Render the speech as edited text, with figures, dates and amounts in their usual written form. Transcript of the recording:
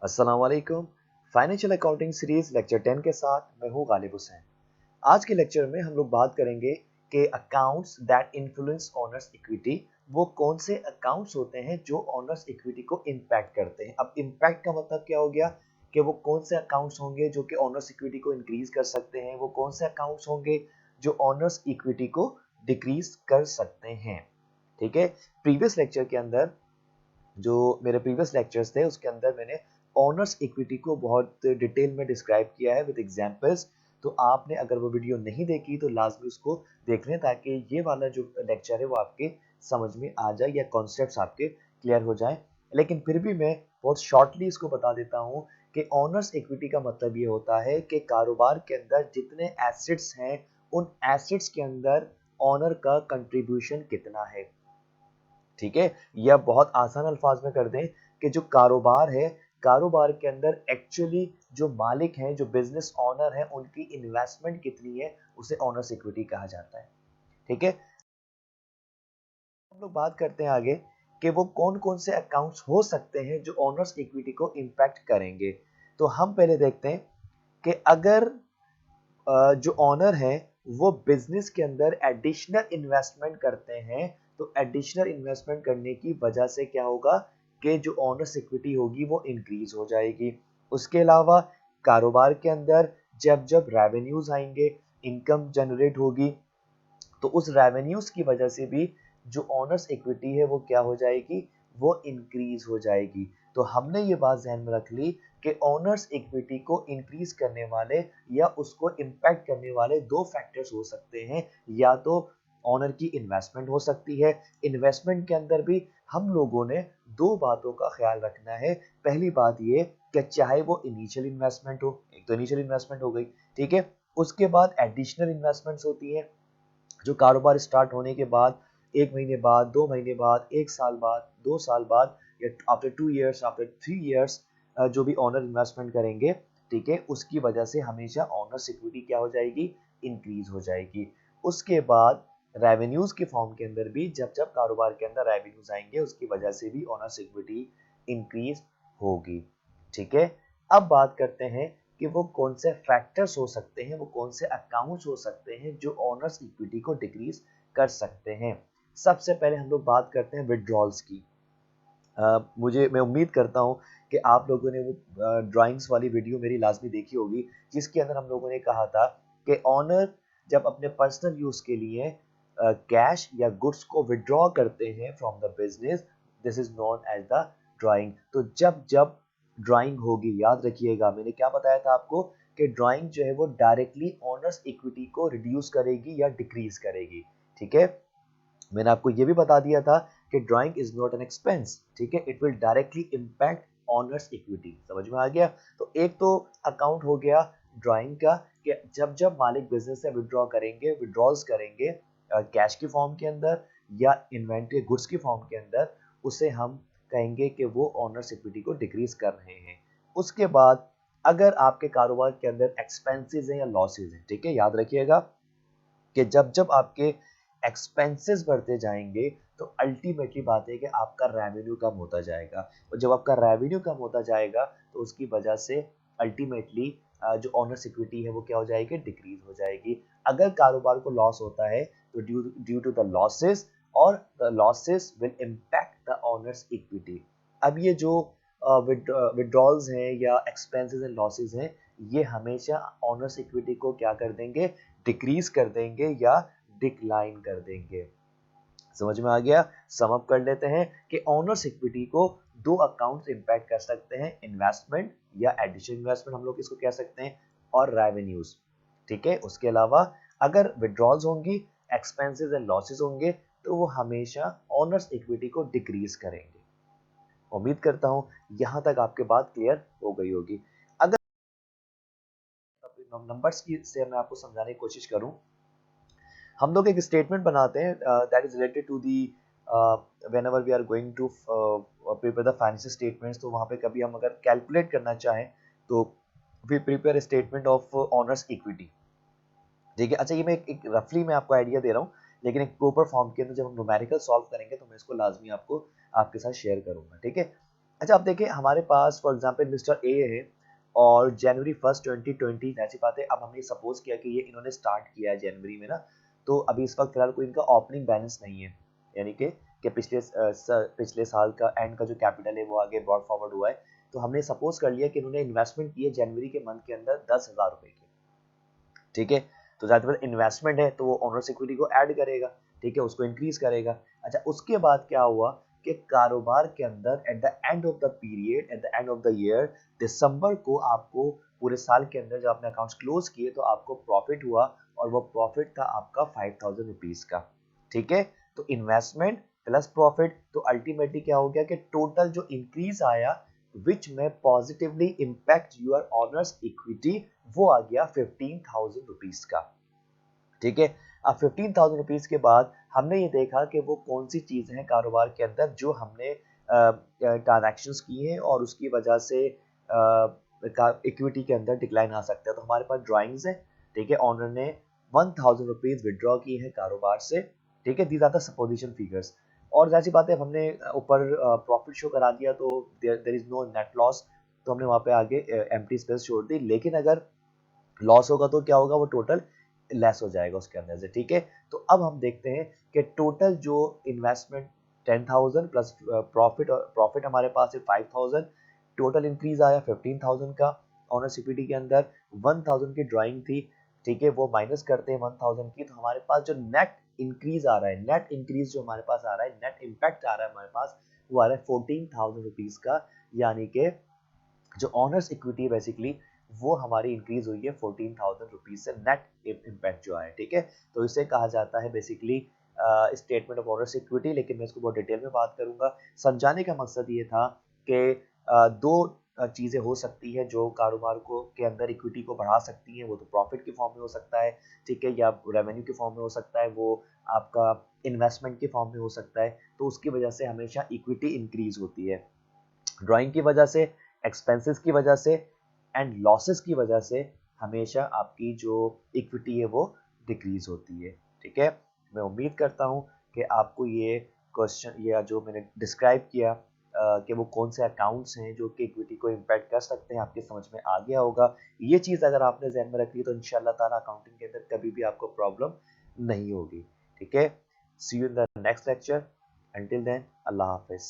अस्सलाम वालेकुम। Financial accounting series lecture 10 के साथ मैं हूं गालिब हुसैन। आज के लेक्चर में हम लोग बात करेंगे कि accounts that influence owners equity, वो कौन से अकाउंट्स होते हैं जो ओनर्स इक्विटी को इम्पैक्ट करते हैं। अब इम्पैक्ट का मतलब क्या हो गया कि वो कौन से अकाउंट्स होंगे जो कि ओनर्स इक्विटी को इंक्रीज कर सकते हैं, वो कौन से अकाउंट्स होंगे जो ओनर्स इक्विटी को डिक्रीज कर सकते हैं। ठीक है, प्रीवियस लेक्चर के अंदर जो मेरे प्रीवियस लेक्चर्स थे उसके अंदर मैंने ऑनर्स इक्विटी को बहुत डिटेल में डिस्क्राइब किया है विद एग्जांपल्स। तो आपने अगर वो वीडियो नहीं देखी तो लाजमी उसको देख लें ताकि ये वाला जो लेक्चर है वो आपके समझ में आ जाए या कॉन्सेप्ट्स आपके क्लियर हो जाए। लेकिन फिर भी मैं बहुत शॉर्टली इसको बता देता हूँ कि ऑनर्स इक्विटी का मतलब ये होता है कि कारोबार के अंदर जितने एसेट्स हैं उन एसेट्स के अंदर ऑनर का कंट्रीब्यूशन कितना है। ठीक है, या बहुत आसान अल्फाज में कर दें कि जो कारोबार है, कारोबार के अंदर एक्चुअली जो मालिक हैं, जो बिजनेस ओनर हैं, उनकी इन्वेस्टमेंट कितनी है, उसे ओनर्स इक्विटी कहा जाता है। ठीक है, हम लोग बात करते हैं आगे कि वो कौन कौन से अकाउंट्स हो सकते हैं जो ओनर्स इक्विटी को इम्पैक्ट करेंगे। तो हम पहले देखते हैं कि अगर जो ओनर है वो बिजनेस के अंदर एडिशनल इन्वेस्टमेंट करते हैं, तो एडिशनल इन्वेस्टमेंट करने की वजह से क्या होगा कि जो ओनर्स इक्विटी होगी वो इंक्रीज हो जाएगी। उसके अलावा कारोबार के अंदर जब जब रेवेन्यूज आएंगे, इनकम जनरेट होगी, तो उस रेवेन्यूज की वजह से भी जो ओनर्स इक्विटी है वो क्या हो जाएगी, वो इंक्रीज हो जाएगी। तो हमने ये बात ध्यान में रख ली कि ओनर्स इक्विटी को इंक्रीज करने वाले या उसको इम्पैक्ट करने वाले दो फैक्टर्स हो सकते हैं। या तो ओनर की इन्वेस्टमेंट हो सकती है। इन्वेस्टमेंट के अंदर भी हम लोगों ने दो बातों का ख्याल रखना है। पहली बात ये कि चाहे वो इनिशियल इन्वेस्टमेंट हो, एक तो इनिशियल इन्वेस्टमेंट हो गई, ठीक है। उसके बाद एडिशनल इन्वेस्टमेंट्स होती है जो कारोबार स्टार्ट होने के बाद, 1 महीने बाद, 2 महीने बाद, 1 साल बाद, 2 साल बाद, या आफ्टर 2 ईयर्स, आफ्टर 3 ईयर्स, जो भी ऑनर इन्वेस्टमेंट करेंगे, ठीक है, उसकी वजह से हमेशा ऑनर सिक्योरिटी क्या हो जाएगी, इंक्रीज हो जाएगी। उसके बाद रेवेन्यूज के फॉर्म के अंदर भी जब जब कारोबार के अंदर रेवेन्यूज आएंगे उसकी वजह से भी ऑनर सिक्योरिटी इंक्रीज होगी। ठीक है, अब बात करते हैं कि वो कौन से फैक्टर्स हो सकते हैं, वो कौन से अकाउंट्स हो सकते हैं जो ओनर्स इक्विटी को डिक्रीज कर सकते हैं। सबसे पहले हम लोग बात करते हैं विड्रॉल्स की। मैं उम्मीद करता हूं कि आप लोगों ने वो ड्राइंग्स वाली वीडियो मेरी लाजमी देखी होगी जिसके अंदर हम लोगों ने कहा था कि ओनर जब अपने पर्सनल यूज के लिए कैश या गुड्स को विड्रॉ करते हैं from the business, this is known as the drawing. तो जब जब ड्राइंग होगी, याद रखिएगा मैंने क्या बताया था आपको कि ड्राइंग जो है वो डायरेक्टली ओनर्स इक्विटी को रिड्यूस करेगी या डिक्रीज करेगी। ठीक है, मैंने आपको ये भी बता दिया था कि drawing is not an expense. ठीक है, it will directly impact honours equity. समझ में आ गया। तो एक तो अकाउंट हो गया ड्राइंग का कि जब जब मालिक बिजनेस से विड्रॉ करेंगे, विड्रॉल्स करेंगे कैश की फॉर्म के अंदर या इन्वेंट्री गुड्स की फॉर्म के अंदर, उसे हम कहेंगे कि वो ऑनर्स इक्विटी को डिक्रीज कर रहे हैं। उसके बाद अगर आपके कारोबार के अंदर एक्सपेंसेस हैं या लॉसेज हैं, ठीक है, याद रखिएगा कि जब जब आपके एक्सपेंसेस बढ़ते जाएंगे तो अल्टीमेटली बात है कि आपका रेवेन्यू कम होता जाएगा, और जब आपका रेवेन्यू कम होता जाएगा तो उसकी वजह से अल्टीमेटली जो ऑनर सिक्योरिटी है वो क्या हो जाएगी, डिक्रीज हो जाएगी। अगर कारोबार को लॉस होता है तो ड्यू टू द लॉसेस, और the losses will impact the honours equity. अब ये जो विड्रॉल्स हैं या एक्सपेंसेस एंड लॉसेस हैं, ये हमेशा ऑनर्स इक्विटी को क्या कर देंगे, डिक्रीज कर देंगे या डिक्लाइन कर देंगे। समझ में आ गया। सम अप कर लेते हैं कि ओनर्स इक्विटी को दो अकाउंट्स इंपैक्ट कर सकते हैं, इन्वेस्टमेंट या एडिशनल इन्वेस्टमेंट हम लोग इसको कह सकते हैं, और रेवेन्यूज। ठीक है, उसके अलावा अगर विड्रॉल्स होंगी, एक्सपेंसेस एंड लॉसेस होंगे, तो वो हमेशा ओनर्स इक्विटी को डिक्रीज करेंगे। उम्मीद करता हूं यहां तक आपके बात क्लियर हो गई होगी। अगर नंबर्स की से मैं आपको समझाने की कोशिश करूं, हम लोग एक स्टेटमेंट बनाते हैं that is related to the whenever we are going to prepare the financial statements. तो वहां पे कभी हम अगर कैलकुलेट करना चाहें तो we prepare statement of owner's equity. ठीक है, अच्छा ये मैं एक रफली मैं आपको आइडिया दे रहा हूँ, लेकिन एक प्रॉपर फॉर्म के अंदर जब हम न्यूमेरिकल सॉल्व करेंगे तो मैं इसको लाजमी आपको आपके साथ शेयर करूंगा। ठीक है, अच्छा, अब देखिए हमारे पास फॉर एग्जांपल मिस्टर ए है और जनवरी 1 2020 ऐसी बात है। अब हमने सपोज किया कि ये इन्होंने स्टार्ट किया है जनवरी में ना, तो अभी इस वक्त फिलहाल कोई इनका ओपनिंग बैलेंस नहीं है, यानी कि पिछले साल का एंड का जो कैपिटल है वो आगे ब्रॉड फॉरवर्ड हुआ है। तो हमने सपोज कर लिया कि इन्होंने इन्वेस्टमेंट की है जनवरी के मंथ के अंदर 10,000 रुपए की, ठीक है। तो ज़्यादा इन्वेस्टमेंट है तो वो ओनर्स इक्विटी को ऐड करेगा, ठीक है, उसको इंक्रीज करेगा। अच्छा, उसके बाद क्या हुआ कि कारोबार के अंदर at the end of the period, at the end of the year, दिसंबर को आपको पूरे साल के अंदर जब आपने अकाउंट्स क्लोज किए तो आपको प्रॉफिट हुआ, और वो प्रॉफिट था आपका 5,000 रुपीज का, ठीक है। तो इन्वेस्टमेंट प्लस प्रॉफिट, तो अल्टीमेटली क्या हो गया कि टोटल जो इंक्रीज आया विच में positively impact your owner's equity, वो आ गया 15,000 रुपीज का, ठीक है। अब 15,000 रुपीज के बाद हमने ये देखा कि वो कौन सी चीजें हैं कारोबार के अंदर जो हमने ट्रांजैक्शंस किए हैं और उसकी वजह से इक्विटी के अंदर डिक्लाइन आ सकता है। तो हमारे पास ड्राइंग्स है, ठीक है, ऑनर ने 1,000 रुपीज विड्रॉ की है कारोबार से, ठीक है, these are the supposition figures. और जैसी बात है हमने ऊपर प्रॉफिट शो करा दिया तो there is no net loss, तो हमने वहां पे आगे एम्प्टी स्पेस छोड़ दी। लेकिन अगर लॉस होगा तो क्या होगा, वो टोटल लेस हो जाएगा उसके अंदर से, ठीक है। तो अब हम देखते हैं कि टोटल जो इन्वेस्टमेंट 10,000 प्लस प्रॉफिट, और प्रॉफिट हमारे पास है 5,000, टोटल इंक्रीज आया 15,000 का ऑनर्स इक्विटी के अंदर। 1,000 की ड्राइंग थी, ठीक है, वो माइनस करते हैं 1,000 की, तो हमारे पास जो नेट इंक्रीज आ रहा है, नेट इंक्रीज जो हमारे पास आ रहा है, नेट इम्पैक्ट आ रहा है हमारे पास, वो आ रहा है 14,000 रुपीज का, यानी कि जो ऑनर्स इक्विटी है बेसिकली वो हमारी इंक्रीज हुई है 14,000 रुपीज से, नेट इम्पैक्ट जो है, ठीक है। तो इसे कहा जाता है basically statement of owner's equity. लेकिन मैं इसको बहुत डिटेल में बात करूंगा। समझाने का मकसद ये था कि दो चीजें हो सकती है जो कारोबार को के अंदर इक्विटी को बढ़ा सकती हैं। वो तो प्रॉफिट के फॉर्म में हो सकता है, ठीक है, या रेवेन्यू के फॉर्म में हो सकता है, वो आपका इन्वेस्टमेंट के फॉर्म में हो सकता है। तो उसकी वजह से हमेशा इक्विटी इंक्रीज होती है, ड्राइंग की वजह से, एक्सपेंसेस की वजह से एंड लॉसेस की वजह से हमेशा आपकी जो इक्विटी है वो डिक्रीज होती है, ठीक है। मैं उम्मीद करता हूँ कि आपको ये क्वेश्चन या जो मैंने डिस्क्राइब किया कि वो कौन से अकाउंट्स हैं जो कि इक्विटी को इम्पैक्ट कर सकते हैं, आपके समझ में आ गया होगा। ये चीज़ अगर आपने ध्यान में रखी तो इंशाल्लाह ताला अकाउंटिंग के अंदर कभी भी आपको प्रॉब्लम नहीं होगी, ठीक है। See you in the next lecture, until then अल्लाह हाफिज।